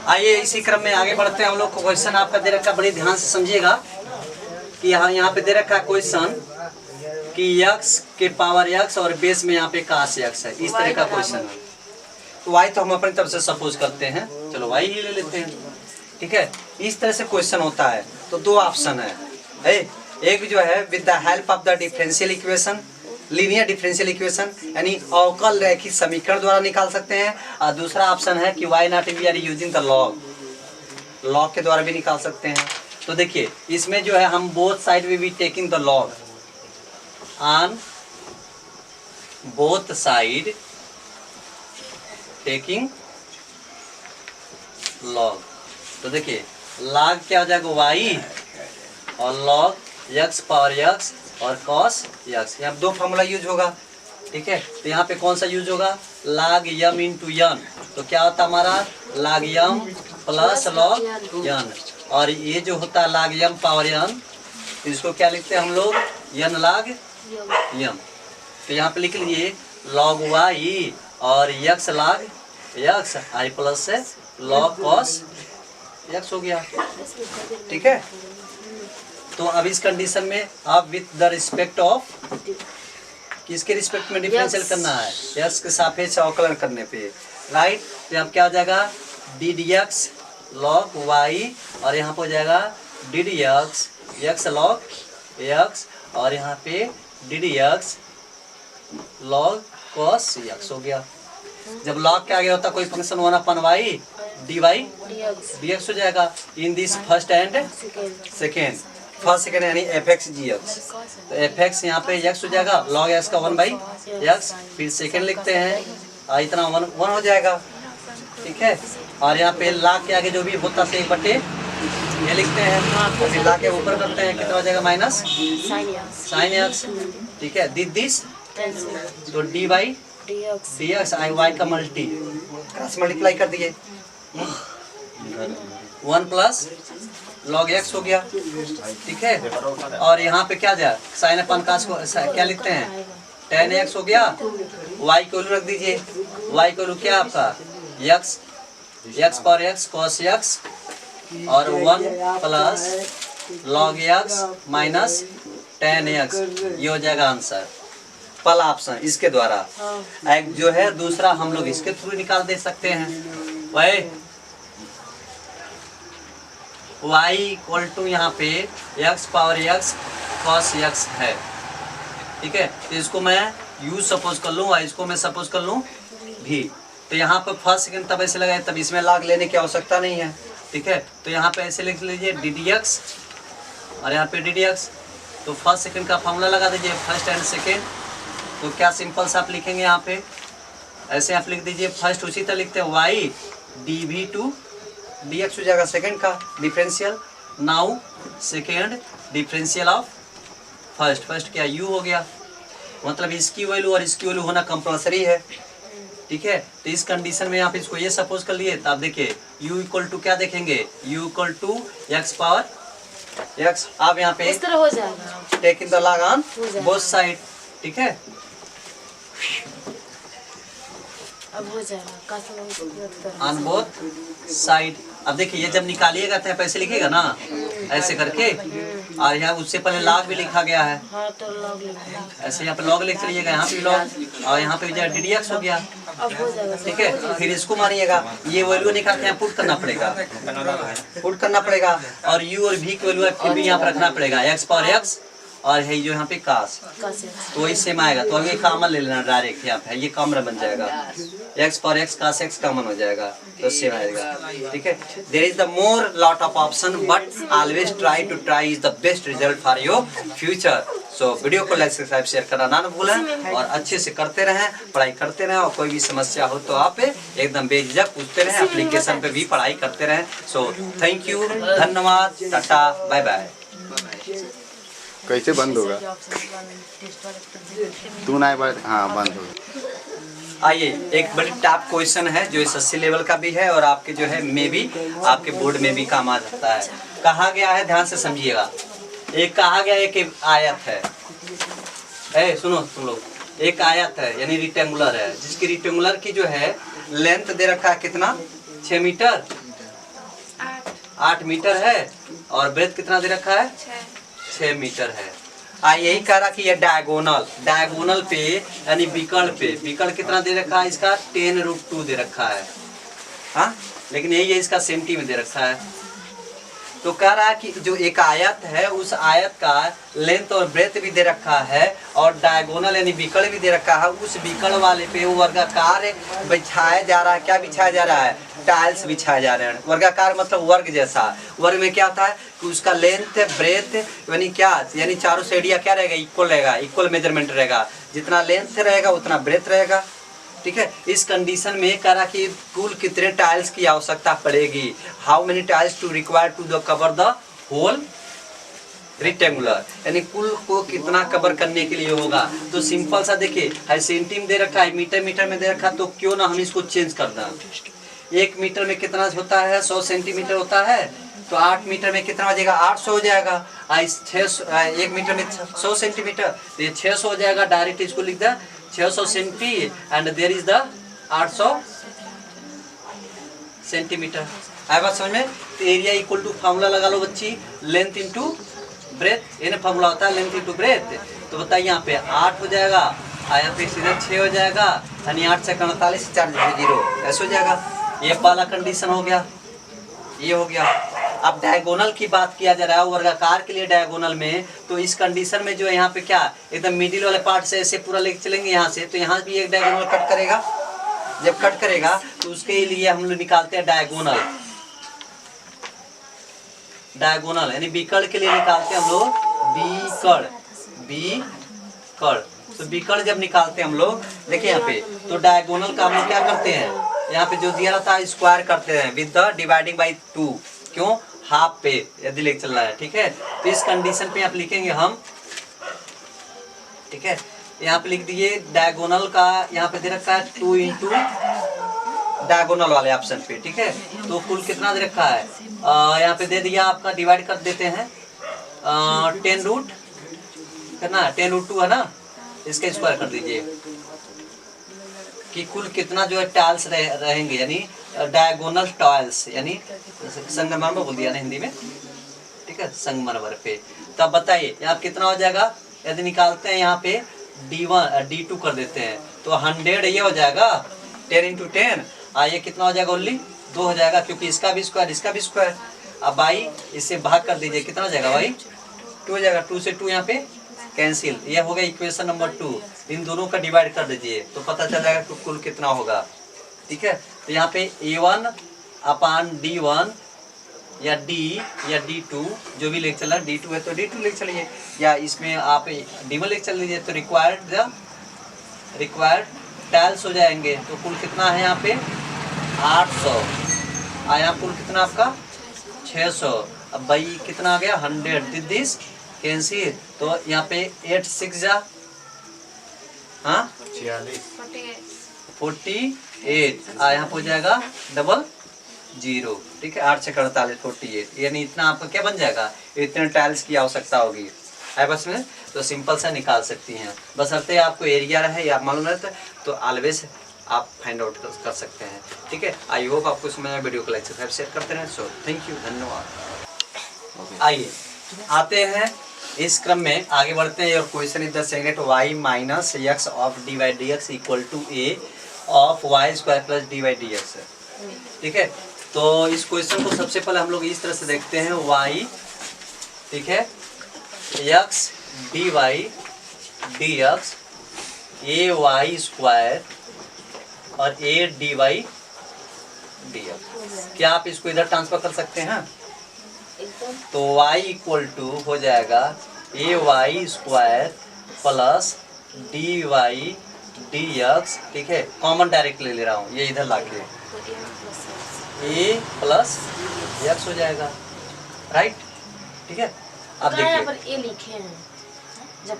आइए इसी क्रम में आगे बढ़ते हैं हम लोग को। क्वेश्चन आपका दे रखा, बड़ी ध्यान से समझिएगा कि यहाँ पे दे रखा क्वेश्चन कि यक्स के पावर यक्स और बेस में यहाँ पे काश यक्स है, इस तरह का क्वेश्चन है। तो वाई तो हम अपनी तरफ से सपोज करते हैं, चलो वाई ही ले लेते हैं, ठीक है। इस तरह से क्वेश्चन होता है। तो दो ऑप्शन है, एक जो है with the help of the differential equation, linear differential equation यानी अवकल रैखिक समीकरण द्वारा निकाल सकते हैं, और दूसरा ऑप्शन है कि why not we are using the log के द्वारा भी निकाल सकते हैं। तो देखिए इसमें जो है हम both side we be taking the log, on both side taking log. तो देखिए लॉग क्या हो जाएगा वाई और लॉग यक्स पावर यक्स और कॉस यक्स, यहाँ दो फॉर्मूला यूज होगा, ठीक है। तो यहाँ पे कौन सा यूज होगा, log m इंटू यन। तो क्या होता है हमारा log m plus log n, और ये जो होता है log m पावर n, इसको क्या लिखते हैं हम लोग, n log m। तो यहाँ पे लिख लीजिए log y और x log x, i plus से log cos x हो गया, ठीक है। तो अब इस कंडीशन में आप विद द रिस्पेक्ट ऑफ, किसके रिस्पेक्ट में डिफरेंशियल करना है, यक्स के सापेक्ष अवकलन करने पे, राइट। तो अब क्या हो जाएगा d d x log y, और यहाँ पे हो जाएगा d d x x log x, और यहाँ पे d d x log cos x हो गया। जब लॉग के आगे होता कोई फंक्शन होना अपन y d y d x हो जाएगा in this first and second, first second यानी एफ एक्स जी एक्स। तो एफ एक्स यहाँ पे एक्स हो जाएगा, लॉग एक्स का 1/x, फिर सेकेंड लिखते हैं इतना 1 हो जाएगा, ठीक है। और यहाँ पे लाख के आगे जो भी होता है 1/, ये लिखते हैं, तो फिर लाख के ऊपर करते हैं, कितना हो जाएगा माइनस साइन एक्स, ठीक है। दिस तो d by d x i y का मल्टीप्लाई कर दिए, 1 प्लस log x हो गया, ठीक है। और यहाँ पे क्या जाए साइन अपन कास को क्या लिखते हैं, tan x हो गया, y को रख दीजिए, y को क्या आपका x पर x cos x, और 1 plus log x minus tan x, ये हो जाएगा आंसर पहला ऑप्शन इसके द्वारा। एक जो है दूसरा हम लोग इसके थ्रू निकाल दे सकते हैं, वही y इक्वल टू यहाँ पे x power x cos x है, ठीक है। तो इसको मैं u सपोज कर लूँ, इसको मैं सपोज कर लूँ v। तो यहाँ पे फर्स्ट सेकंड तब ऐसे लगाए, तब इसमें लॉग लेने की आवश्यकता नहीं है, ठीक है। तो यहाँ पे ऐसे लिख लीजिए डी डी एक्स और यहाँ पे डी डी एक्स। तो फर्स्ट सेकंड का फॉर्मूला लगा दीजिए, फर्स्ट एंड सेकेंड। तो क्या सिंपल सा आप लिखेंगे यहाँ पे, ऐसे आप लिख दीजिए, फर्स्ट उसी तरह लिखते हैं y d v two d x हो जाएगा सेकंड का differential, now second differential of first क्या u हो गया, मतलब इसकी वैल्यू और इसकी वैल्यू होना कंपलसरी है, ठीक है। तो इस कंडीशन में आप इसको ये सपोज कर लिए, तो आप देखिए u इक्वल टू क्या देखेंगे, u equal to x power x. आप यहाँ पे इस तरह हो जाएगा, take in the log on both side, ठीक है। अब हो जाएगा ऑन बोथ साइड। अब देखिए ये जब निकालिएगा तो पैसे लिखेगा ना ऐसे करके, और यहाँ उससे पहले लॉग भी लिखा गया है, हाँ तो लॉग लिखना, ऐसे यहाँ पे लॉग लिख लीजिएगा, यहाँ पे लॉग, और यहाँ पे डी डी एक्स हो गया, अब हो जाएगा, ठीक है। फिर इसको मानिएगा, ये वैल्यू निकाल के यहाँ पुट करना पड़ेगा, और यू और भी की वैल्यू फिर भी यहाँ पर रखना पड़ेगा, एक्स पावर एक्स, और है जो यहाँ पे कास, तो वही सेम आएगा। तो अभी कॉमन ले लेना डायरेक्ट, यहाँ पे ये कॉमन बन जाएगा, एक्स पर एक्स कास एक्स कॉमन हो जाएगा, तो सेम आएगा, ठीक है। There is the more lot of option, but always try is the best result for your future. So video को लाइक सब्सक्राइब शेयर करना ना भूलें, और अच्छे से करते रहें, पढ़ाई करते रहें, और कोई भी समस्या हो तो आप एकदम बेझिझक पूछते रहें, एप्लीकेशन पे भी पढ़ाई करते रहें। सो थैंक यू, धन्यवाद, टाटा, बाय बाय। कैसे बंद होगा, तू ना हाँ बंद होगा। आइए एक बड़ी टॉप क्वेश्चन है जो एसएससी लेवल का भी है, और आपके जो है में भी आपके बोर्ड में भी काम आ सकता है। कहा गया है, ध्यान से समझिएगा, एक कहा गया एक आयत है, सुनो तुम लोग, एक आयत है यानी रिक्टेंगुलर है, जिसकी रिक्टेंगुलर की जो है लेंथ दे रखा है कितना 6 मीटर 8 मीटर है और ब्रेथ कितना दे रखा है 6 मीटर है। यही कह रहा कि ये डायगोनल पे यानी विकर्ण कितना दे रखा है इसका 10√2 दे रखा है। हाँ लेकिन यही है इसका सेंटी में दे रखा है। तो कह रहा है कि जो एक आयत है उस आयत का लेंथ और ब्रेथ भी दे रखा है और डायगोनल यानी विकर्ण भी दे रखा है। उस विकर्ण वाले पे वो वर्गाकार बिछाया जा रहा है। क्या बिछाया जा रहा है टाइल्स बिछाए जा रहे हैं। वर्गाकार मतलब वर्ग जैसा। वर्ग में क्या होता है कि उसका लेंथ ब्रेथ यानी क्या यानी चारों से एरिया क्या रहेगा इक्वल रहेगा, इक्वल मेजरमेंट रहेगा। जितना लेंथ रहेगा उतना ब्रेथ रहेगा। ठीक है। इस कंडीशन में कह रहा कि कुल कितने टाइल्स की आवश्यकता पड़ेगी, how many tiles to require to the cover the whole rectangular, यानी कुल को कितना कवर करने के लिए होगा। तो सिंपल सा देखिए है सेंटी में दे रखा है, मीटर में दे रखा, तो क्यों ना हम इसको चेंज कर दें। 1 मीटर में कितना होता है 100 सेंटीमीटर होता है, तो 8 मीटर में कितना हो जाएगा 800 हो जाएगा। 1 मीटर में 100 सेंटीमीटर, तो ये 600 हो जाएगा। डायरेक्ट इसको लिख दे 600 centi and there is the 800 centimetre. आया बात समझ में। तो एरिया इक्वल टू फार्मूला लगा लो बच्ची, लेंथ इनटू ब्रेथ। ये ना फार्मूला होता है लेंथ इनटू ब्रेथ। तो बताइए यहाँ पे 8 हो जाएगा और यहाँ पे सीधा 6 हो जाएगा, यानी 8 से 48 4 0 ऐसे हो जाएगा। ये वाला कंडीशन हो गया, ये हो गया। अब डायगोनल की बात किया जा रहा है वर्गाकार के लिए डायगोनल में। तो इस कंडीशन में जो है यहाँ पे क्या एकदम मिडिल वाले पार्ट से ऐसे पूरा लेके चलेंगे यहाँ से, तो यहाँ भी एक डायगोनल कट करेगा। जब कट करेगा तो उसके लिए हम लोग निकालते हैं डायगोनल यानी विकर्ण के लिए निकालते हैं हम लोग विकर्ण। तो विकर्ण जब निकालते हैं हम लोग देखिए यहाँ पे, तो डायगोनल का हम लोग क्या करते हैं यहाँ पे जो दिया रहता है स्क्वायर करते हैं विद द डिवाइडिंग बाई 2। क्यों हाफ पे यदि लेके चल रहा है। ठीक है। तो इस कंडीशन पे आप लिखेंगे हम, ठीक है, यहाँ पे लिख दिए डायगोनल का, यहाँ पे दे रखा है 2 इंटू डायगोनल वाले ऑप्शन पे। ठीक है। तो कुल कितना दे रखा है यहाँ पे दे दिया आपका, डिवाइड कर देते हैं 10 रूट कितना 10√2 है ना, इसका स्क्वायर कर दीजिए कि कुल कितना जो है टाइल्स रहेंगे, यानी डायगोनल टाइल्स यानी संगमरमर बोल दिया ना हिंदी में। ठीक है, संगमरमर पे। तब बताइए यहाँ कितना हो जाएगा यदि निकालते हैं यहाँ पे D2 कर देते हैं तो 100 ये हो जाएगा 10 इंटू 10। ये कितना हो जाएगा ओनली 2 हो जाएगा, क्योंकि इसका भी स्क्वायर इसका भी स्क्वायर। अब भाई इससे भाग कर दीजिए, कितना हो जाएगा भाई 2 हो जाएगा। 2 से 2 यहाँ पे कैंसिल, ये हो गया इक्वेशन नंबर 2। इन दोनों का डिवाइड कर दीजिए तो पता चल जाएगा कि कुल कितना होगा। ठीक है। तो यहाँ पे A1 अपान D1 या D या D2 जो भी लेके चला, D2 है तो D2 लेके चलिए, या इसमें आप D1 लेके चल लीजिए। तो रिक्वायर्ड टाइल्स हो जाएंगे। तो कुल कितना है यहाँ पे 800, यहाँ कुल कितना आपका 600। अब भाई कितना आ गया 100, दिस कैंसिल। तो यहाँ पे 8 6 जा 48, यहाँ हो जाएगा 00। ठीक है। 8 से 48 48, यानी इतना आपका क्या बन जाएगा, इतने टाइल्स की आवश्यकता होगी है बस में। तो सिंपल सा निकाल सकती हैं, बस अर्थात आपको एरिया रहे या मालूम रहता है तो ऑलवेज आप फाइंड आउट कर सकते हैं। ठीक है। आई होप आपको इसमें वीडियो को लाइक सब्सक्राइब शेयर करते रहें। सो थैंक यू, धन्यवाद। आइए आते हैं इस क्रम में आगे बढ़ते हैं। और question is the second y minus x of dy dx equal to a of y square plus dy dx। ठीक है। तो इस क्वेश्चन को सबसे पहले हम लोग इस तरह से देखते हैं y, ठीक है, x dy dx a y square और a dy dx। क्या आप इसको इधर ट्रांसफर कर सकते हैं? तो y इक्वल टू हो जाएगा a square plus dy dx। ठीक है। कॉमन डायरेक्ट ले रहा हूँ, ये इधर लाके a प्लस x हो जाएगा, राइट। ठीक है। अब देखिए ए लिखे हैं, जब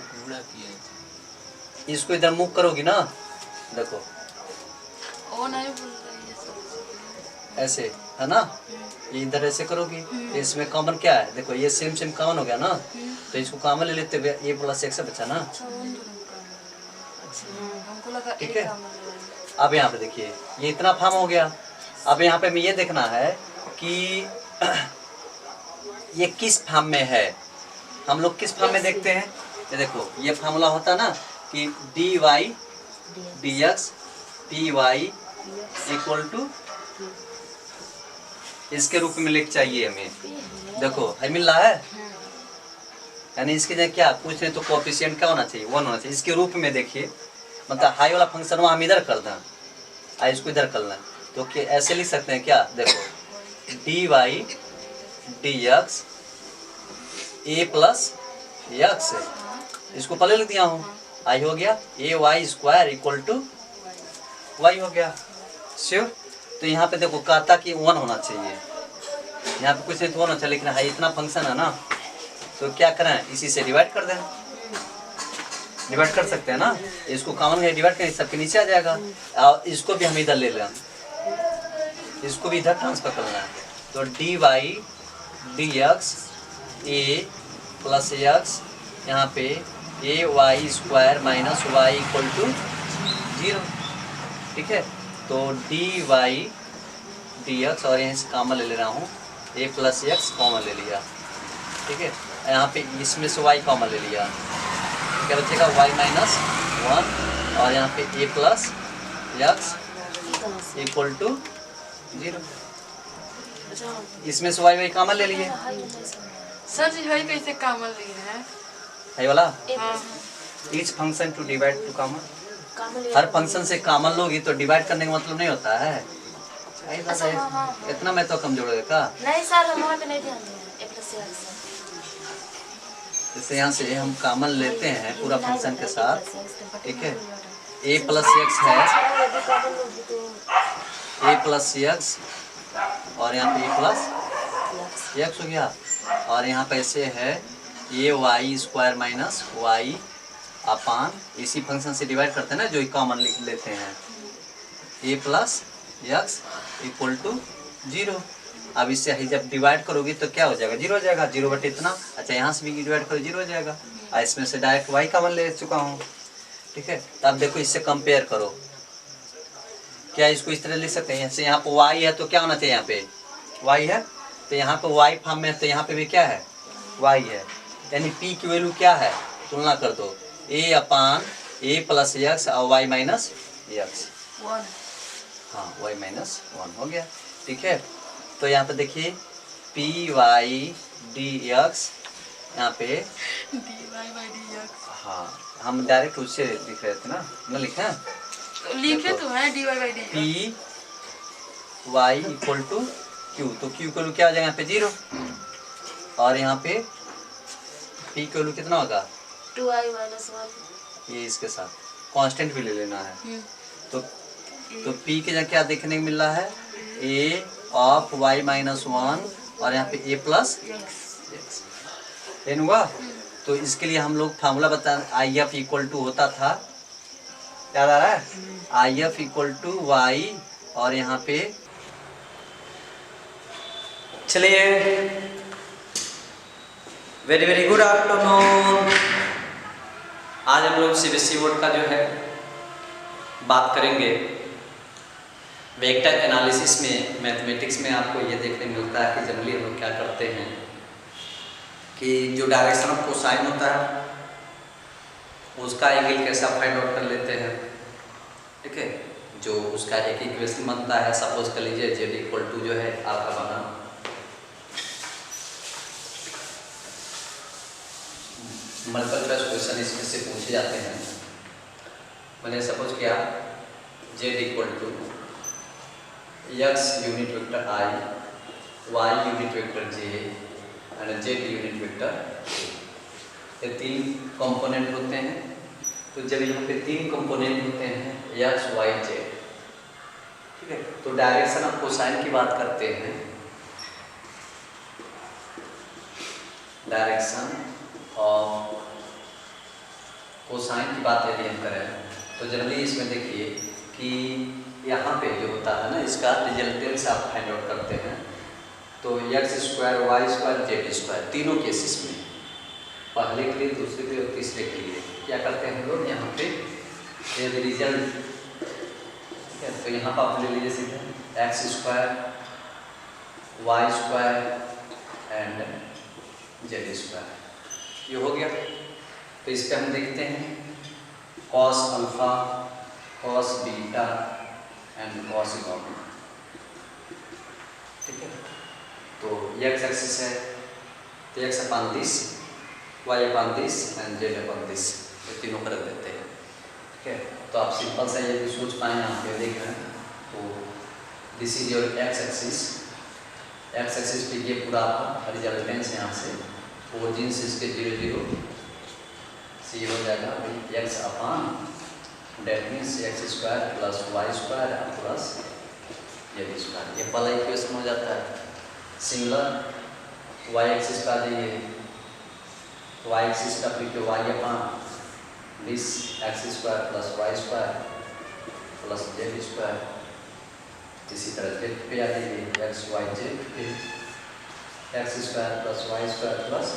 इसको इधर मूव करोगी ना, देखो ओ नहीं बोल रही है ऐसे है ना, ये इधर ऐसे करोगी। इसमें कॉमन क्या है, देखो ये सेम कॉमन हो गया ना, तो इसको कॉमन ले लेते हुए a प्लस x बचा ना। हमको लगा ठीक है। अब यहाँ पे देखिए ये इतना फॉर्म हो गया, अब यहाँ पे हमें ये देखना है कि ये किस फॉर्म में है। हम लोग किस फॉर्म में देखते हैं, ये देखो ये फार्मूला होता है ना कि dy dx py equal to इसके रूप में लिख चाहिए हमें। देखो है मिल रहा है, यानी इसके जगह क्या कुछ नहीं तो कोएफिशिएंट क्या होना चाहिए 1 होना चाहिए। इसके रूप में देखिए, मतलब हाई वाला फंक्शन हम इधर कर दें, इसको इधर कर लें तो क्या ऐसे लिख सकते हैं क्या, देखो dy dx a plus x, इसको पहले लिख दिया हूँ, आई हो गया a y square equal to y हो गया। श्योर। तो यहाँ पे देखो कहता कि 1 होना चाहिए, यहाँ पे कुछ नहीं तो 1 होना चाहिए, लेकिन हाई इतना फंक्शन है ना तो क्या करें, इसी से डिवाइड कर दें। डिवाइड कर सकते हैं ना, इसको कॉमन है डिवाइड करें, सबके नीचे आ जाएगा। और इसको भी हम इधर ले लें, इसको भी इधर ट्रांसफर करना है। तो d y d x a plus x, यहाँ पे a y square minus y equal to 0, ठीक है। तो डी वाई डी एक्स और यहाँ से कॉमन ले रहा हूँ, ए प्लस एक्स कॉमन ले लिया, ठीक है। यहाँ पे इसमें से वाई कॉमन ले लिया, क्या बचेगा वाई माइनस 1 और यहाँ पे ए प्लस एक्स इक्वल टू 0। इसमें से वाई कॉमन ले लिए। सर जी भाई कैसे कॉमन लिए हैं, है वाला हाँ। Each function to divide to common, हर फंक्शन से कॉमन लोगी तो डिवाइड करने का मतलब नहीं होता है। अच्छा, हाँ। इतना मैं तो कमजोर है का, नहीं सर हम वहाँ पे नहीं ध्यान देंगे, ए प्लस एक्स। इससे यहाँ से हम कॉमन लेते हैं पूरा फंक्शन के साथ, ठीक है। ए प्लस एक्स है, ए प्लस एक्स और यहाँ पे ए प्लस एक्स हो गया, और यहाँ पे ऐसे है ए वाई स्क्वायर माइनस वाई अपान, इसी फंक्शन से डिवाइड करते हैं ना जो कॉमन लिख लेते हैं, ए प्लस एक्स इक्वल टू 0। अब इससे जब डिवाइड करोगे तो क्या हो जाएगा, 0 हो जाएगा, 0 बटे इतना। अच्छा यहाँ से भी डिवाइड करो 0 हो जाएगा, और इसमें से डायरेक्ट वाई कॉमन ले चुका हूँ, ठीक है। तो अब देखो इससे कंपेयर करो, क्या इसको इस तरह लिख सकते हैं, जैसे यहाँ पे वाई है तो क्या होना चाहिए, यहाँ पे वाई है तो यहाँ पे वाई फॉर्म में, तो यहाँ पे भी क्या है वाई है, यानी पी की वैल्यू क्या है, तुलना कर दो, ए अपान ए प्लस एक्स और वाई माइनस एक्स, हाँ वाई माइनस 1 हो गया, ठीक है। तो यहाँ पे देखिए पी वाई डी एक्स, यहाँ पे d y by d x, हाँ हम डायरेक्ट उससे लिख रहे थे ना लिखे लिखे तो है d y by d p y equal to q, तो क्यू का क्या हो जाएगा यहाँ पे 0, और यहाँ पे पी का कितना होगा 2i माइनस 1, ये इसके साथ कांस्टेंट भी ले लेना है। तो p के जगह क्या देखने को मिल रहा है, a ऑफ y माइनस 1 और यहाँ पे a प्लस एक्स, एन हुआ। तो इसके लिए हम लोग फार्मूला बता, आई एफ इक्वल टू होता था, याद आ रहा है, I F equal to y, और यहाँ पे चलिए वेरी वेरी गुड आफ्टरनून। आज हम लोग सीबीएसई बोर्ड का जो है बात करेंगे। वेक्टर एनालिसिस में मैथमेटिक्स में आपको ये देखने मिलता है कि जनरली हम लोग क्या करते हैं कि जो डायरेक्शन ऑफ कोसाइन होता है उसका एंगल कैसा फाइंड आउट कर लेते हैं, ठीक है। जो उसका एक इक्वेशन बनता है, सपोज कर लीजिए जेड इक्वल टू जो है आपका बना मल्टीपल चॉइस क्वेश्चन इसमें से पूछे जाते हैं। मैंने सपोज किया z equal to x unit vector i, y unit vector j and z unit vector, ये 3 कंपोनेंट होते हैं। तो जब यहाँ पे 3 कंपोनेंट होते हैं एक्स वाई जेड, ठीक है, तो डायरेक्शन ऑफ कोसाइन की बात करते हैं। डायरेक्शन और कोसाइन की बात यदि हम करें तो जनरली इसमें देखिए कि यहाँ पे जो होता है ना, इसका रिजल्टेंट से आप फाइंड आउट करते हैं। तो x square y square z square, तीनों केसेस में, पहले के लिए, दूसरे के लिए और तीसरे के लिए क्या करते हैं हम लोग, यहाँ पे रिजल्ट, ठीक है। तो यहाँ पर आप ले लीजिए सीधे x square, y square and z square. ये हो गया। तो इस पे हम देखते हैं cos alpha, cos beta and cos gamma. ठीक है, तो ये एक्स एक्सिस है, तो x upon this, y upon this and z upon this, ये तीनों को रख देते हैं। ठीक है, तो आप सिंपल सा ये भी सोच पाए यहाँ पे देख रहे हैं। तो this is your x axis, x axis पे ये पूरा आपका रिजल्टेंस यहाँ से ओरिजिन से इसके 0 0 से हो जाएगा भाई x upon, that means x square plus y square plus z square. ये पहला इक्वेशन हो जाता है। सिंगुलर वाई एक्सिस का ये वाई एक्सिस का फिर y upon this x square plus y square plus z square. इसी तरह जेड पे आ जाइए एक्स वाई जेड, फिर x square plus y square plus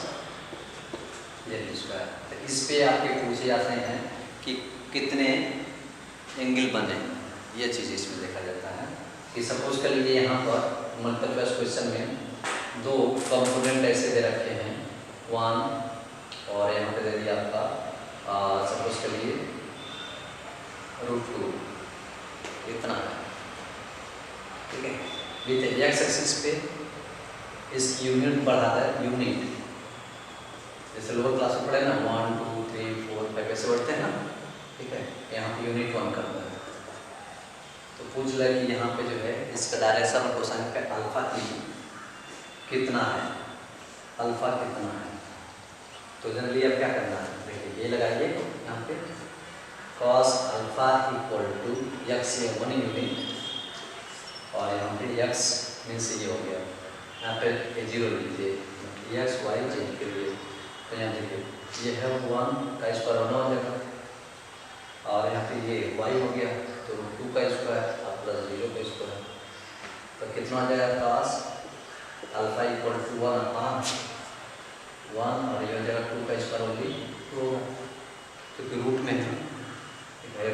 z square. तो इस पे आपके पूछे जाते हैं कि कितने एंगल बने, ये चीज़ इसमें देखा जाता है। कि सपोज कर लीजिए यहाँ पर मल्टीपल चॉइस क्वेश्चन में दो कंपोनेंट ऐसे दे रखे हैं 1 और यहाँ पे दे दिया आपका सपोज कर लीजिए √2 इतना है। ठीक है, विथ एक्स एक्सिस पे इस यूनिट बढ़ाता है, यूनिट जैसे लोअर क्लास में पढ़े ना 1 2 3 4 5 ऐसे बढ़ते हैं ना। ठीक है, यहाँ पे यूनिट 1 करना है। तो पूछ रहा है कि यहाँ पे जो है इसका डायरेक्शन और कोसाइन का अल्फा कितना है, अल्फा कितना है। तो जनरली अब क्या करना है, देखिए ये लगाइए यहाँ पे cos alpha equal to x, ये 1 यूनिट और यहाँ पे एक्स मीन्स ये हो गया, यहाँ पे 0 लीजिए एक्स वाई जेड के लिए। तो यहाँ देखिए ये है 1 का स्क्वायर 1 हो जाएगा और यहाँ पे ये y हो गया तो 2 का स्क्वायर और प्लस 0 का स्क्वायर। तो कितना हो जाएगा cos अल्फा इक्वल टू 1 अपान 1 और ये हो जाएगा 2 का स्क्वायर ओनली 2 क्योंकि रूट में है,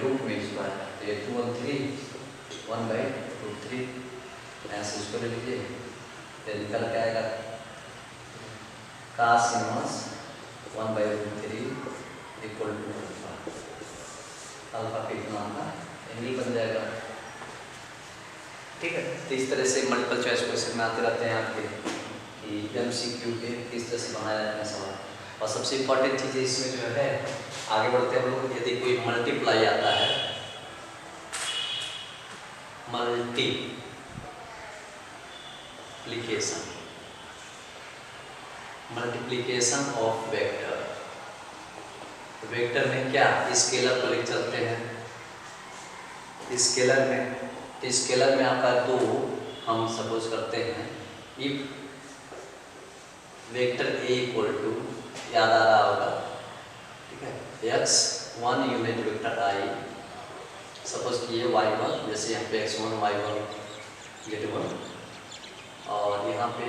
रूट में स्क्वायर तो ये 2 और 3 1/√3 ऐसे इसको ले लीजिए। फिर निकल के आएगा cos inverse 1/√3 equal to alpha कितना आता एंगल बन जाएगा। ठीक है, तो इस तरह से मल्टीपल चॉइस क्वेश्चन में आते रहते हैं आपके कि एमसीक्यू के किस तरह से बनाया जाता है सवाल। और सबसे इम्पोर्टेंट चीज़ इसमें जो है आगे बढ़ते हम लोग, यदि कोई मल्टीप्लाई आता है, मल्टीप्लिकेशन ऑफ वेक्टर। वेक्टर में क्या स्केलर को लेकर चलते हैं, स्केलर में आपका 2 हम सपोज करते हैं if vector a equal to, याद आ रहा होगा, ठीक है, x 1 unit vector i, suppose किए y1, जैसे यहाँ पे x1 y1 z1 और यहाँ पे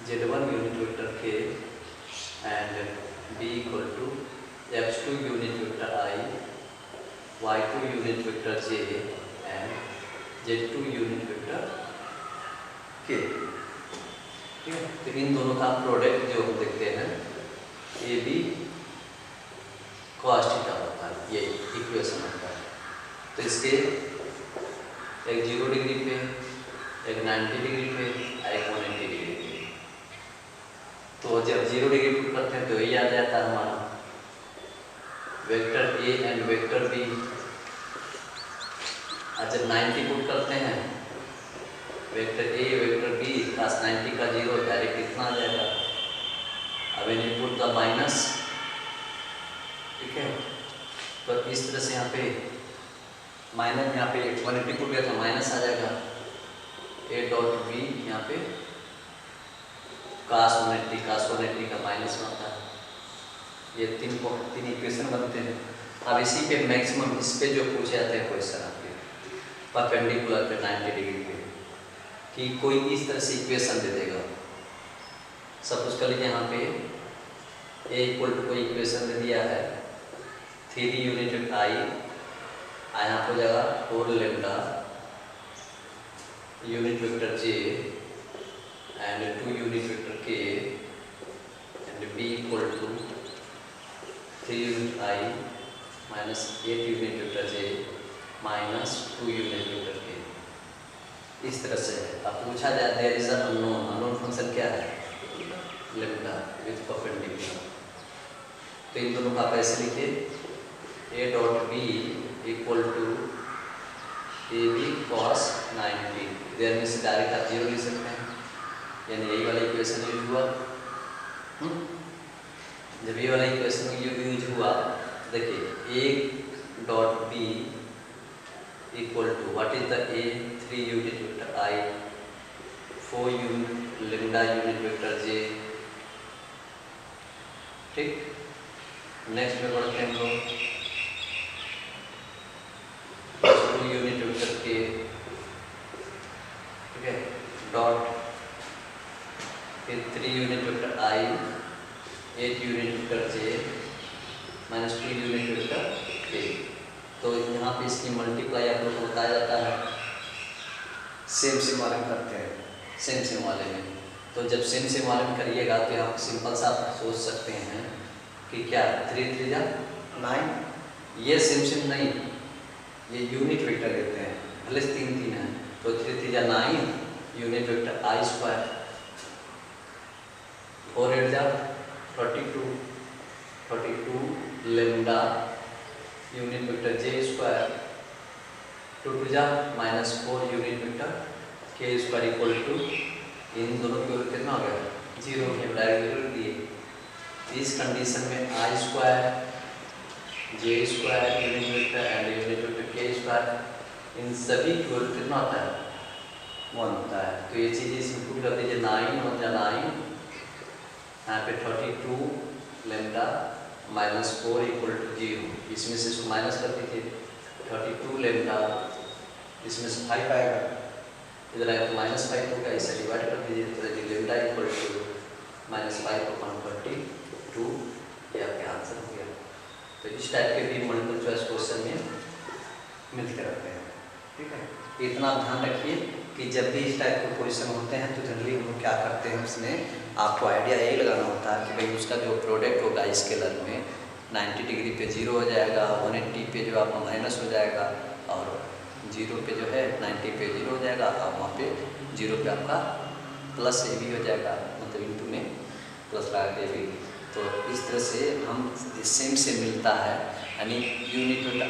z1 unit vector k and b equal to x2 unit vector i, y2 unit vector j and z2 unit vector k। ठीक है, तो इन दोनों का प्रोडक्ट जो हम देखते हैं ए बी cos थीटा होता है, ये इक्वेशन होता है। तो इसके एक 0 डिग्री पे, एक 90 डिग्री पे, एक 180 डिग्री पे। तो जब 0 डिग्री पुट करते हैं तो यही आ जाता है हमारा vector a and vector b. और जब 90 पुट करते हैं vector a vector b cos 90 का 0 डायरेक्ट कितना आ जाएगा, अब इन पुट द माइनस। ठीक है, तो इस तरह से यहाँ पे माइनस, यहाँ पे 180 पुट गया तो माइनस आ जाएगा ए डॉट बी, यहाँ पे cos 180 का माइनस बनता है। ये तीन इक्वेशन बनते हैं। अब इसी पे मैक्सिमम इस पे जो पूछे जाते हैं क्वेश्चन आपके परपेंडिकुलर पे 90 डिग्री पे कि कोई इस तरह से इक्वेशन दे देगा। सपोज कर लीजिए यहाँ पे ए इक्वल टू कोई इक्वेशन दे दिया है 3 यूनिट आई, यहाँ पर जगह 4 lambda unit vector j and 2 unit vector k and b equal to 3 unit I minus 8 unit vector j minus 2 unit vector k। इस तरह से अब पूछा जाए देयर इज अननोन फंक्शन क्या है लैम्डा विथ परपेंडिकुलर। तो इन दोनों का आप ऐसे लिखिए a dot b equal to a b cos 90। There में से डायरेक्ट आप जीरो लिख सकते हैं, यानी यही वाला इक्वेशन यूज हुआ। जब ये वाला इक्वेशन यूज हुआ देखिए a dot b equal to what is the a 3 unit vector I 4 lambda unit vector j। ठीक, नेक्स्ट में बढ़ते हैं हम लोग 2 यूनिट वेक्टर k, ठीक है, डॉट फिर 3 unit vector I 8 unit vector j minus 2 unit vector k। तो यहाँ पे इसकी मल्टीप्लाई आप लोग को बताया जाता है सेम वाले में करते हैं, सेम वाले में। तो जब सेम वाले में करिएगा तो आप सिंपल सा सोच सकते हैं कि क्या 3 3 जा 9, ये सेम नहीं, ये यूनिट वेक्टर लेते हैं, भले 3 3 है तो 3 3 जा 9 यूनिट वेक्टर I स्क्वायर, 4 8 जा 32 lambda unit vector j square, 2 2 जा minus 4 unit vector k square equal to इन दोनों की ओर कितना हो गया 0 के डायरेक्ट 0 दिए। इस कंडीशन में I square j square unit vector and unit vector k square इन सभी की ओर कितना होता है 1 होता है। तो ये चीज़ सिंपल कर दीजिए 9 हो जाए 9, यहाँ पे 32 लैम्डा माइनस 4 इक्वल टू 0, इसमें से इसको माइनस कर दीजिए 32 लैम्डा, इसमें से 5 आएगा, इधर आएगा तो माइनस 5 होगा, इसे डिवाइड कर दीजिए तो लैम्डा इक्वल टू माइनस 5/32, ये आपके आंसर हो गया। तो इस टाइप के भी मल्टीपल चॉइस क्वेश्चन में मिलते रहते हैं, ठीक है। इतना आप ध्यान रखिए कि जब भी इस टाइप के क्वेश्चन होते हैं तो जनरली हम लोग क्या करते हैं, उसमें आपको आइडिया यही लगाना होता है कि भाई उसका जो प्रोडक्ट होगा स्केलर में 90 डिग्री पे 0 हो जाएगा, 180 पे जो आपका माइनस हो जाएगा, और 0 पे जो है 90 पे 0 हो जाएगा, और वहाँ पे 0 पे आपका प्लस ए भी हो जाएगा, मतलब इंटू में प्लस लगा के भी। तो इस तरह से हम सेम से मिलता है, यानी unit vector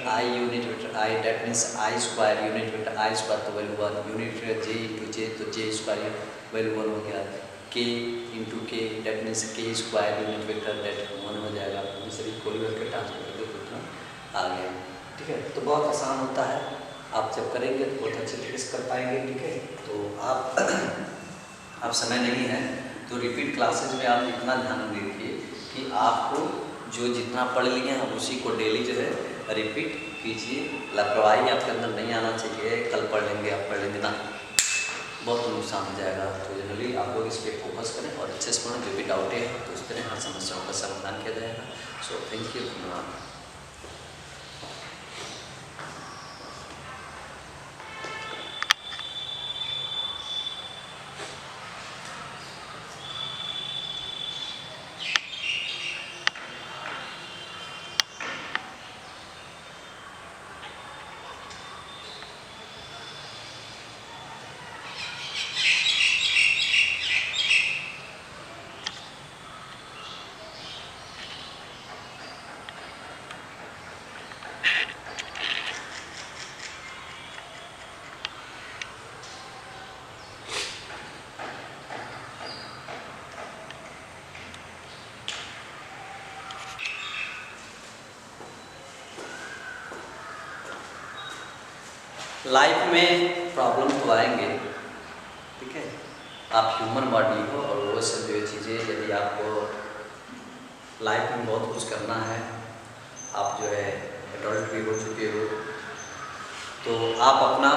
I that means I square unit vector I square तो value 1, unit vector j into j तो j स्क्वायर वैल्यू 1 हो गया, k into k that means k square unit vector that 1 हो जाएगा। सभी कोरियर के transfer उतना आ गया, ठीक है। तो बहुत आसान होता है, आप जब करेंगे तो बहुत अच्छे तरीके से कर पाएंगे, ठीक है। तो आप समय नहीं है तो रिपीट क्लासेज में आप इतना ध्यान दीजिए कि आपको जो जितना पढ़ लिए हैं उसी को डेली जो है रिपीट कीजिए। लापरवाही आपके अंदर नहीं आना चाहिए, कल पढ़ लेंगे आप पढ़ लेंगे ना, बहुत नुकसान हो जाएगा। तो जनरली आप लोग इस पर फोकस करें और अच्छे से पढ़ें, जो भी डाउट है तो इस तरह हर समस्याओं का समाधान किया जाएगा। सो थैंक यू, धन्यवाद। लाइफ में प्रॉब्लम तो आएंगे, ठीक है। आप ह्यूमन बॉडी हो और वो सब जो चीज़ें, यदि आपको लाइफ में बहुत कुछ करना है, आप जो है एडल्ट भी हो चुके हो, तो आप अपना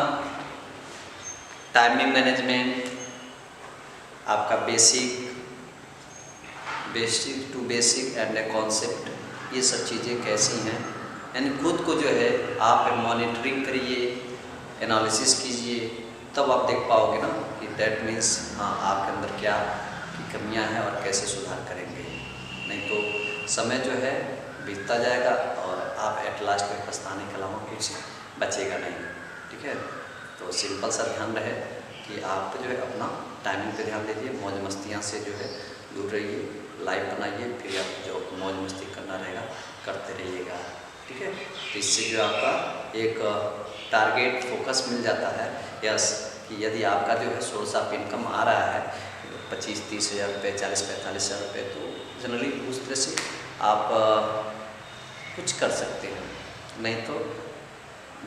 टाइमिंग मैनेजमेंट, आपका basic to basic and a concept, ये सब चीज़ें कैसी हैं, यानी खुद को जो है आप मॉनिटरिंग करिए, एनालिसिस कीजिए, तब आप देख पाओगे ना कि दैट मीन्स हाँ आपके अंदर क्या की कमियां हैं और कैसे सुधार करेंगे। नहीं तो समय जो है बीतता जाएगा और आप एट लास्ट में पछताने के अलावा कुछ बचेगा नहीं। ठीक है, तो सिंपल सा ध्यान रहे कि आप जो है अपना टाइमिंग पे ध्यान दीजिए, मौज मस्तियाँ से जो है दूर रहिए, लाइफ बनाइए, फिर आप जो मौज मस्ती करना रहेगा करते रहिएगा। ठीक है, तो इससे जो आपका एक टारगेट फोकस मिल जाता है यस कि यदि आपका जो है सोर्स ऑफ इनकम आ रहा है 25-30 हज़ार रुपये, 40-45 हज़ार रुपये, तो जनरली उस तरह से आप कुछ कर सकते हैं। नहीं तो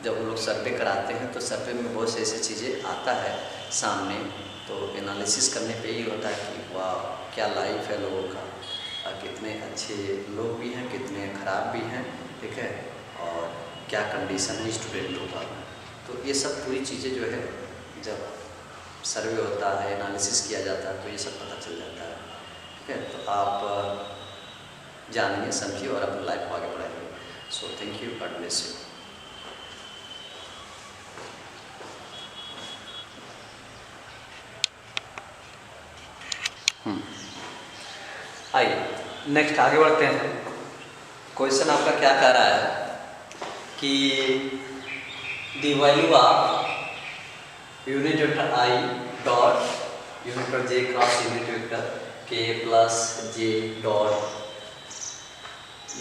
जब लोग सर्वे कराते हैं तो सर्वे में बहुत से ऐसी चीज़ें आता है सामने, तो एनालिसिस करने पे ही होता है कि वाह क्या लाइफ है लोगों का, कितने अच्छे लोग भी हैं, कितने ख़राब भी हैं। ठीक है, और क्या कंडीशन है स्टूडेंटों का। तो ये सब पूरी चीज़ें जो है जब सर्वे होता है, एनालिसिस किया जाता है, तो ये सब पता चल जाता है। ठीक है, तो आप जानिए, समझिए और अपनी लाइफ को आगे बढ़ाइए। So thank you, God bless you. आइए नेक्स्ट आगे बढ़ते हैं। क्वेश्चन आपका क्या कह रहा है कि the value of unit vector i dot unit vector j cross unit vector k plus j dot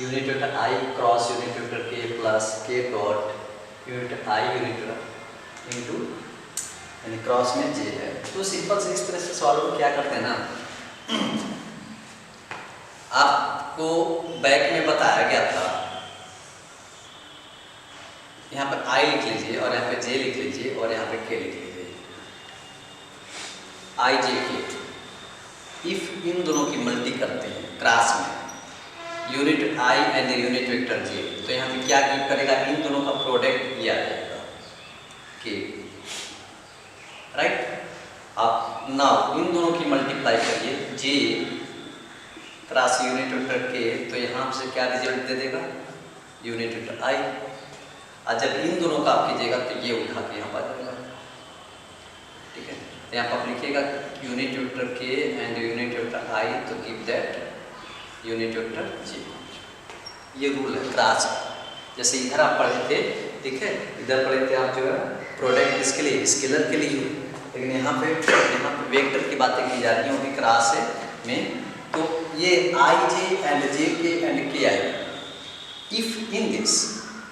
unit vector i cross unit vector k plus k dot unit i unit vector into यानी cross में j है। तो simple से इस तरह से सवालों को क्या करते हैं ना, आपको बैक में बताया गया था, यहाँ पर आई लिख लीजिए और यहाँ पे जे लिख लीजिए और यहाँ पे के लिख लीजिए, आई जे के। इफ इन दोनों की मल्टी करते हैं क्रॉस में unit i and unit vector j, तो यहाँ पे क्या गिव करेगा, इन दोनों का प्रोडक्ट ये आ जाएगा के। राइट, आप नाउ इन दोनों की मल्टीप्लाई करिए जे क्रॉस यूनिट वेक्टर के, तो यहाँ से क्या रिजल्ट दे देगा, यूनिट वेक्टर आई। और जब इन दोनों का आप कीजिएगा तो ये उठा के यहाँ पर जाएगा। ठीक है, तो यहाँ पर आप लिखिएगा यूनिट वेक्टर के एंड यूनिट वेक्टर आई, तो गिव दैट यूनिट वेक्टर जे। ये रूल है क्रॉस। जैसे इधर आप पढ़े थे, ठीक है, इधर पढ़े थे आप जो है प्रोडक्ट इसके लिए स्केलर के लिए, लेकिन यहाँ पे वेक्टर की बातें की जा रही हैं, वो भी क्रॉस है में। तो ये आई जे and J k and k i, if in this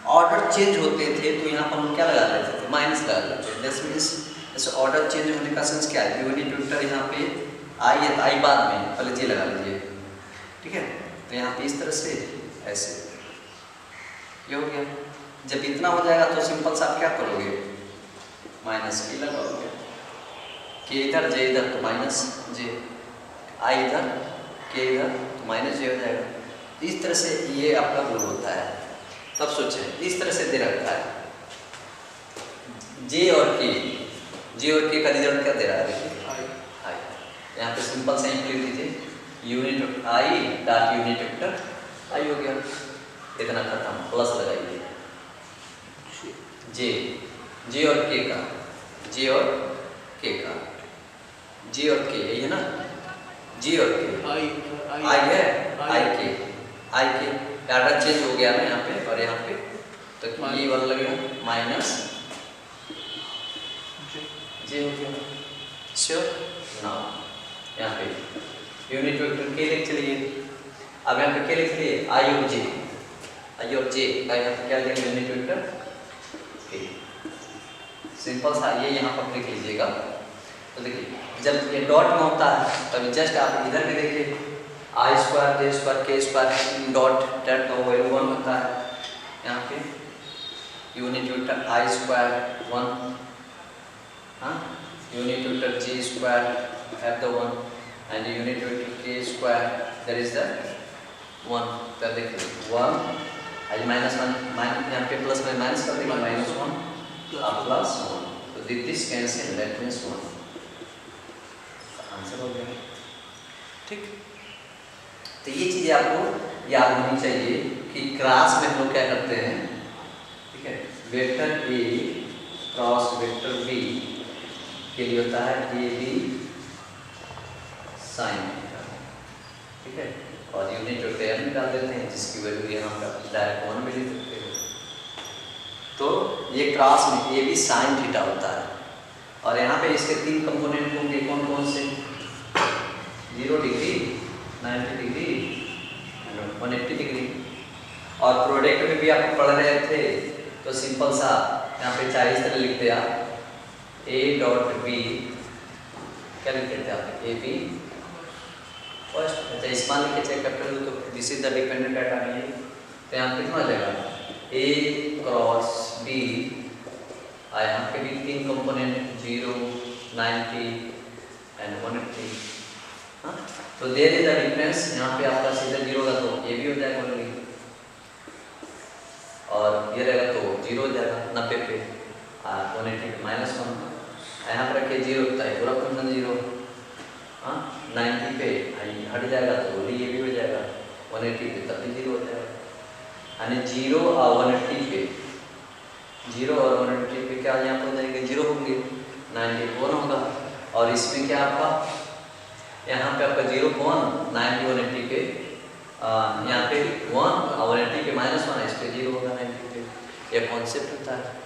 order change होते थे तो यहाँ पर हम क्या लगा लेते थे, माइनस लगा लेते थे। दिस मीन्स जैसे ऑर्डर चेंज होने का सेंस क्या है, यूनिट वेक्टर यहाँ पे आई है तो आई बाद में, पहले जे लगा लीजिए। ठीक है, तो यहाँ पे इस तरह से ऐसे ये हो गया। जब इतना हो जाएगा तो सिंपल सा आप क्या करोगे, माइनस के लगाओगे, के इधर जे इधर तो माइनस जे, आई इधर के इधर तो माइनस जे हो जाएगा। इस तरह से ये आपका रूल होता है। तब सोचें इस तरह से दे रखा है जे और के का रिजल्ट क्या दे रहा है, देखिए आई। यहाँ पे सिंपल सा लिख लीजिए unit i dot unit vector i हो गया, इतना खत्म, प्लस लगाइए जे और के का, जे और के का, जे और के यही है ना, जे और के आई है, आई के डाटा चेंज हो गया ना यहाँ पे और यहाँ पे, तो ये वाला लगेगा माइनस जे हो गया। श्योर ना, यहाँ पे यूनिट वेक्टर के लिख चलिए। अब यहाँ पे क्या लिख लिए, आई और जे का यहाँ पे क्या लिखेंगे, यूनिट वेक्टर के। सिंपल सा ये यहाँ पर लिख लीजिएगा। तो देखिए जब ये डॉट में होता है तब जस्ट आप इधर भी देखिए आई स्क्वायर जे स्क्वायर के स्क्वायर डॉट टेट का वैल्यू 1 होता है। यहाँ पे यूनिट वेक्टर आई स्क्वायर 1, हाँ, unit vector J square have the 1 and unit vector के स्क्वायर दैट इज द 1। तो देखिए 1 आई माइनस 1 माइनस, यहाँ पे प्लस में माइनस कर देंगे -1 प्लस 1, तो this cancel that means 1, answer हो गया। ठीक, तो ये चीज़ें आपको याद होनी चाहिए कि क्रॉस में हम लोग क्या करते हैं, ठीक है, vector a cross vector b के लिए होता है ए बी साइन थीटा, ठीक है। और यूनिट वेक्टर में डाल देते हैं जिसकी वैल्यू यहाँ पर डायरेक्ट 1 में लिख सकते हैं। तो ये क्रॉस में ए बी साइन थीटा होता है और यहाँ पे इसके 3 कंपोनेंट होंगे, कौन कौन से? 0 डिग्री, 90 डिग्री एंड 180 डिग्री। और प्रोडक्ट में भी आप पढ़ रहे थे तो सिंपल सा यहाँ पे चाहे इस तरह लिखते आप ए डॉट बी, क्या लिखते थे आप? A b first. अच्छा इस मान लिखे चेक करते हो तो this is the dependent data है, तो यहाँ कितना हो जाएगा? ए क्रॉस बी, और यहाँ पे भी 3 कंपोनेंट 0, 90 एंड 180। हाँ, तो देयर इज द डिफरेंस। यहाँ पे आपका सीधा 0 का तो ए भी हो जाएगा ऑलरेडी, और ये रहेगा तो 0 हो जाएगा 90 पे, 180 पे -1। यहाँ पर रखिए 0 होता है पूरा फंक्शन 0। हाँ, 90 पे हट जाएगा तो ये भी हो जाएगा, 180 पे तब भी 0 हो जाएगा। यानी 0 और 180 पे, 0 और 180 पे क्या यहाँ पर हो जाएंगे? 0 होंगे, 91 होगा। और इसमें क्या आपका यहाँ पे आपका 0 1 90 180 पे, यहाँ पे 1 और 180 पे -1 इस पे 0 होगा 90 पे। ये कॉन्सेप्ट होता है।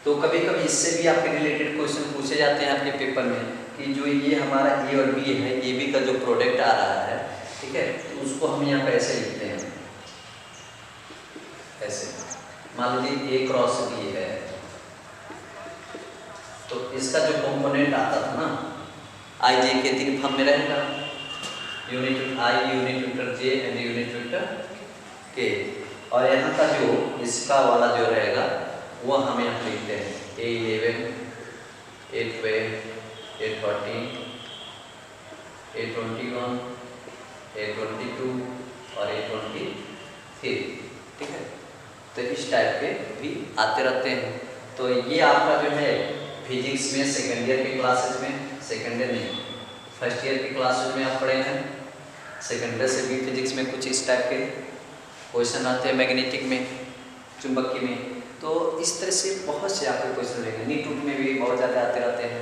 तो कभी कभी इससे भी आपके रिलेटेड क्वेश्चन पूछे जाते हैं आपके पेपर में कि जो ये हमारा ए और बी है, ए बी का जो प्रोडक्ट आ रहा है, ठीक है, तो उसको हम यहाँ पे ऐसे लिखते हैं, ऐसे मान लीजिए ए क्रॉस बी है, तो इसका जो कंपोनेंट आता था ना आई जे के 3 फॉर्म में रहेगा, unit i, unit vector j and unit vector के। और यहाँ का जो इसका वाला जो रहेगा वो हम यहाँ लिखते हैं A11, A12, A13, A21, A22 और A23, ठीक है। तो इस टाइप के भी आते रहते हैं। तो ये आपका जो है फिजिक्स में सेकेंड ईयर की क्लासेस में, सेकेंड ईयर नहीं फर्स्ट ईयर की क्लासेस में आप पढ़े हैं। सेकेंड ईयर से भी फिजिक्स में कुछ इस टाइप के क्वेश्चन आते हैं, मैग्नेटिक में, चुंबकीय में। तो इस तरह से बहुत से आपके क्वेश्चन रहेंगे। नीट में भी बहुत ज़्यादा आते रहते हैं,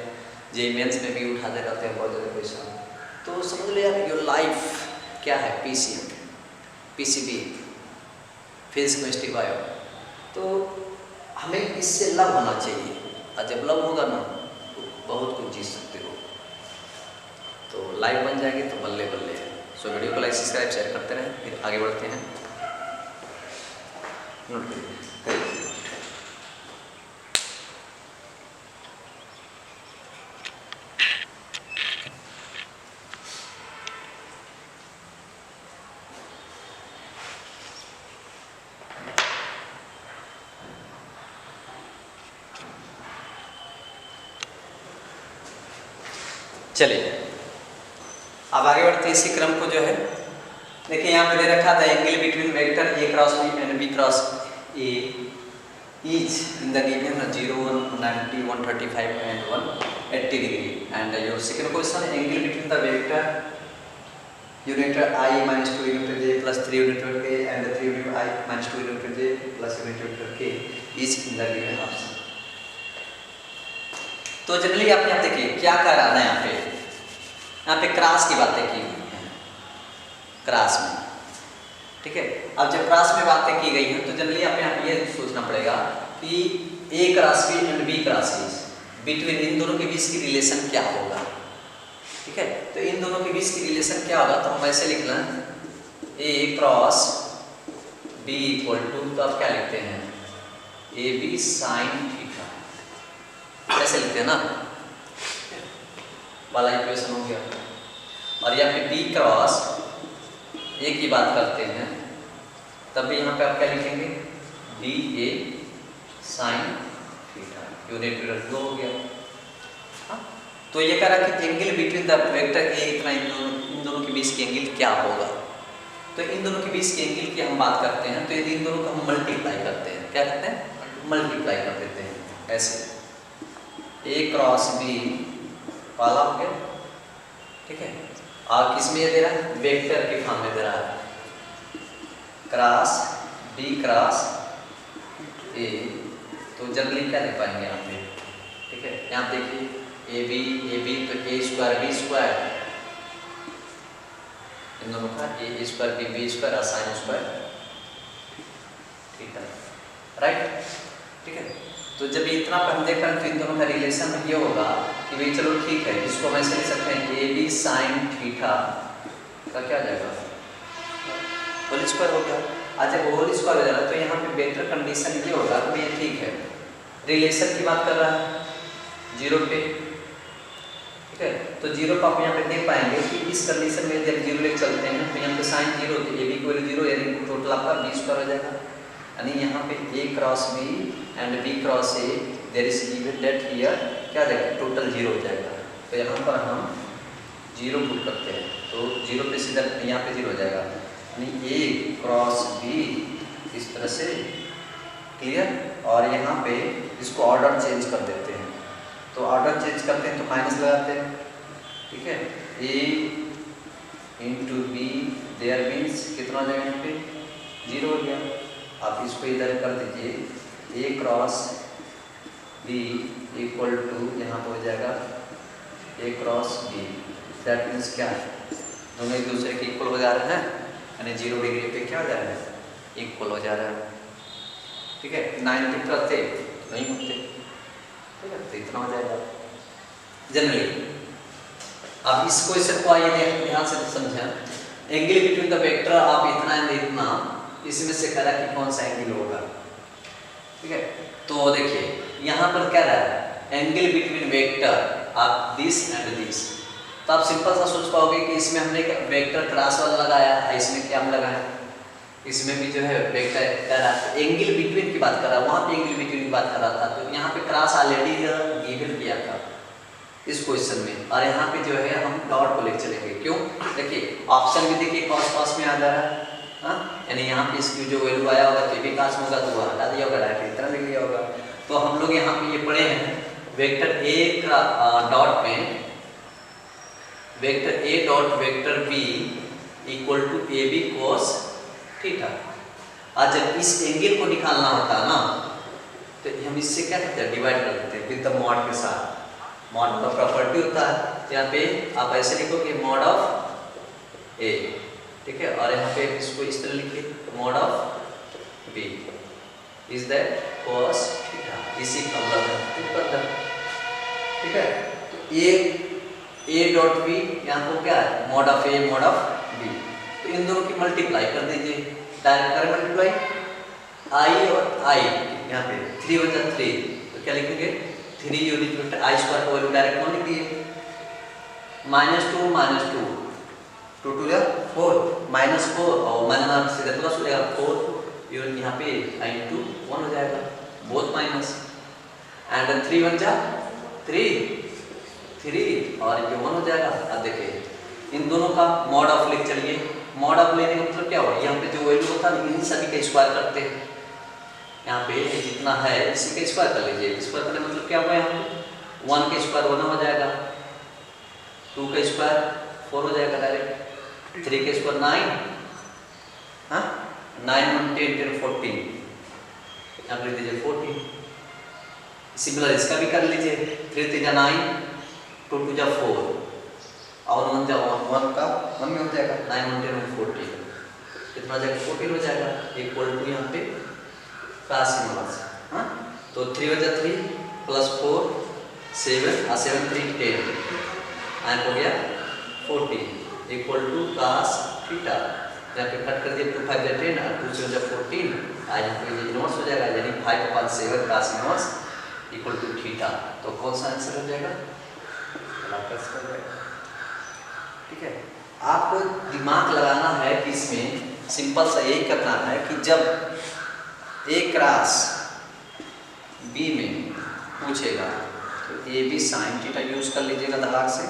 जे मेंस में भी उठाते रहते हैं बहुत ज़्यादा क्वेश्चन। तो समझ लो यार योर लाइफ क्या है, PCM, PCB, physics chemistry bio. तो हमें इससे लव होना चाहिए, और जब लव होगा ना तो बहुत कुछ जीत सकते हो। तो लाइफ बन जाएगी तो बल्ले बल्ले। सो वीडियो को लाइक सब्सक्राइब शेयर करते रहें, फिर आगे बढ़ते हैं। नोट करिए। चलिए अब आगे बढ़ते हैं इसी क्रम को जो है। देखिए यहाँ पे दे रखा था angle between vector a cross b and b cross a is in the given 0 190 135 and 180 degree. And your second question angle between the vector unit i -2 unit j plus 3 unit k and 3 unit i -2 unit j plus unit vector k is in the given option. तो generally आपने यहाँ देखिए क्या कर रहा है, यहाँ पे क्रॉस की बातें की हुई हैं, क्रॉस में, ठीक है। अब जब क्रॉस में बातें की गई हैं तो जनरली आप यहाँ ये सोचना पड़ेगा कि a cross b and b cross b between इन दोनों के बीच की रिलेशन क्या होगा, ठीक है। तो इन दोनों के बीच की रिलेशन क्या होगा, तो हम ऐसे लिख लें ए क्रॉस बी इक्वल टू, तो आप क्या लिखते हैं ए बी साइन थीटा, ऐसे लिखते हैं ना, वाला इक्वेशन हो गया। और यहाँ पे बी क्रॉस ए की बात करते हैं तब भी यहाँ पे आप क्या लिखेंगे बी ए साइन थीटा, यूनिट वेक्टर 2 हो गया। हाँ? तो ये कह रहा कि angle between the vector A इतना इन दोनों के बीच की एंगल क्या होगा। तो इन दोनों के बीच की एंगल की हम बात करते हैं तो इन दोनों को हम मल्टीप्लाई करते हैं, क्या करते हैं मल्टीप्लाई कर देते हैं ऐसे ए क्रॉस बी वाला हो गया, ठीक है। और किस में ये दे रहा है वेक्टर के फॉर्म में दे रहा है क्रॉस बी क्रॉस ए। तो जनरली क्या दे पाएंगे यहाँ पे, ठीक है। यहाँ देखिए ए बी तो ए स्क्वायर बी स्क्वायर, इन दोनों का ए स्क्वायर बी स्क्वायर और साइन स्क्वायर थीटा, राइट। ठीक है, तो जब इतना पर हम देख रहे हैं तो इन दोनों का रिलेशन ये होगा कि भाई चलो ठीक है, इसको हम ऐसे लिख सकते हैं ए बी साइन थीटा का क्या आ जाएगा होल स्क्वायर हो गया। आज जब होल स्क्वायर हो जाएगा तो यहाँ पे बेटर कंडीशन ये होगा कि ये ठीक है, रिलेशन की बात कर रहा है जीरो पे, ठीक है। तो जीरो पे आप यहाँ पे देख पाएंगे कि इस कंडीशन में जब जीरो लेके चलते हैं तो यहाँ पे साइन जीरो तो ए बी की वैल्यू जीरो, यानी टोटल आपका बी स्क्वायर हो जाएगा। यानी यहाँ पे a cross b and b cross a there is given that here क्या आ जाएगा टोटल जीरो हो जाएगा। तो यहाँ पर हम जीरो पुट करते हैं तो जीरो पे सीधा यहाँ पे जीरो हो जाएगा, यानी ए क्रॉस बी इस तरह से, क्लियर। और यहाँ पे इसको ऑर्डर चेंज कर देते हैं, तो ऑर्डर चेंज करते हैं तो माइनस लगाते हैं, ठीक है। ए इंटू बी देयर मीन्स कितना हो जाएगा यहाँ पे जीरो हो गया। आप इसको इधर कर दीजिए ए क्रॉस बी इक्वल टू यहाँ पर हो जाएगा ए क्रॉस बी, दैट मीन्स क्या है दोनों एक दूसरे के इक्वल हो जा रहे हैं, यानी 0 डिग्री पे क्या हो जा रहा है इक्वल हो जा रहा है, ठीक है। 90 करते नहीं होते, ठीक है, तो इतना हो जाएगा जनरली। अब इस क्वेश्चन को आइए ध्यान से समझें, एंगल बिटवीन द वेक्टर आप इतना एंड इतना, इसमें से कह रहा है कि कौन सा एंगल होगा, ठीक है। तो देखिए यहाँ पर क्या रहा है एंगल बिटवीन वेक्टर आप दिस एंड दिस, तो आप सिंपल सा सोच पाओगे कि इसमें हमने वेक्टर क्रॉस वाला लगाया, इसमें क्या हम लगाए, इसमें भी जो है वेक्टर कह रहा है एंगल बिटवीन की बात कर रहा है, वहाँ पे एंगल बिटवीन की बात कर रहा था, तो यहाँ पे क्रॉस ऑलरेडी गिवन किया था इस क्वेश्चन में, और यहाँ पे जो है हम डॉट को लेकर चलेंगे। क्यों, देखिए ऑप्शन भी देखिए कॉस में आ जा रहा है, हाँ, यानी यहाँ पे इसकी जो वैल्यू आया होगा तो भी काश में होगा तो वो हटा दिया होगा, डायरेक्ट इतना लिख लिया होगा। तो हम लोग यहाँ पे ये पढ़े हैं वेक्टर ए का डॉट में vector a dot vector b equal to a b cos theta. आज जब इस एंगल को निकालना होता है ना तो हम इससे क्या करते हैं डिवाइड कर देते हैं विद द मॉड के साथ, मॉड का प्रॉपर्टी होता है, यहाँ पे आप ऐसे लिखोगे मॉड ऑफ ए, ठीक है, और यहाँ पे इसको इस तरह लिखिए mod of b is that cos theta, इसी फॉर्मूला का उपयोग करता है, ठीक है। तो ए डॉट बी यहाँ को क्या है mod of a mod of b, तो इन दोनों की मल्टीप्लाई कर दीजिए, डायरेक्ट कर मल्टीप्लाई आई और आई, यहाँ पे 3 × 3 तो क्या लिखेंगे 3 यूनिट आई स्क्वायर को डायरेक्ट 1 लिख दिए, -2 -2 2 2 4 -4 और माइनस सीधे प्लस हो जाएगा 4 यूनिट, यहाँ पे आई इंटू 1 हो जाएगा बोथ माइनस, एंड 3 × 3 और ये 1 हो जाएगा। अब देखिए इन दोनों का मॉड ऑफ लिख चलिए, मॉड ऑफ लेने का मतलब क्या होगा, यहाँ पे जो वैल्यू होता है इन सभी का स्क्वायर करते हैं, यहाँ पे जितना है इसी का स्क्वायर कर लीजिए, स्क्वायर करने मतलब क्या होगा यहाँ पे 1 का स्क्वायर 1 हो जाएगा, 2 का स्क्वायर 4 हो जाएगा डायरेक्ट, 3 का स्क्वायर 9, हाँ 9 1 10 10 14, यहाँ पे लिख दीजिए 14। सिमिलर इसका भी कर लीजिए 3 3 9 2 2 4 और 1 का 1 में हो जाएगा 9 1 10 14, कितना हो जाएगा 14 हो जाएगा इक्वल टू यहाँ पे cos इनवर्स, हाँ, तो 3 × 3 + 4 7 और 7 3 10 एंड हो गया 14 इक्वल टू cos थीटा, यहाँ पे कट कर दिए 2 5 10 और 2 से 14 आज यहाँ पे इनवर्स हो जाएगा, यानी 5/7 cos inverse equal to theta. तो कौन सा आंसर हो जाएगा, ठीक है। आपको दिमाग लगाना है कि इसमें सिंपल सा यही करना है कि जब ए क्रॉस बी में पूछेगा तो a b sine theta use कर लीजिएगा दिमाग से,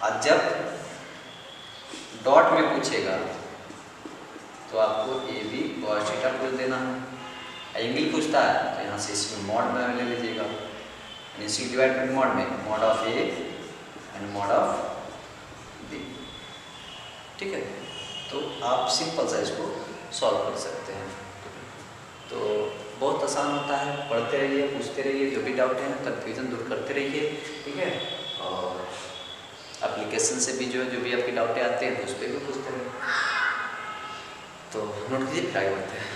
और जब डॉट में पूछेगा तो आपको ए बी कॉस थीटा पूछ देना है। एंगल पूछता है तो यहाँ से इसमें मॉड में ले लीजिएगा, सी डिवाइड बाई मॉड में mod of a and mod of b, ठीक है। तो आप सिंपल सा इसको सॉल्व कर सकते हैं, तो बहुत आसान होता है, पढ़ते रहिए, पूछते रहिए, जो भी डाउट है कन्फ्यूजन दूर करते रहिए, ठीक है। और एप्लीकेशन से भी जो भी आपके डाउट आते हैं उस पर भी पूछते रहिए। तो नोट कीजिए, फिर आगे बढ़ते हैं।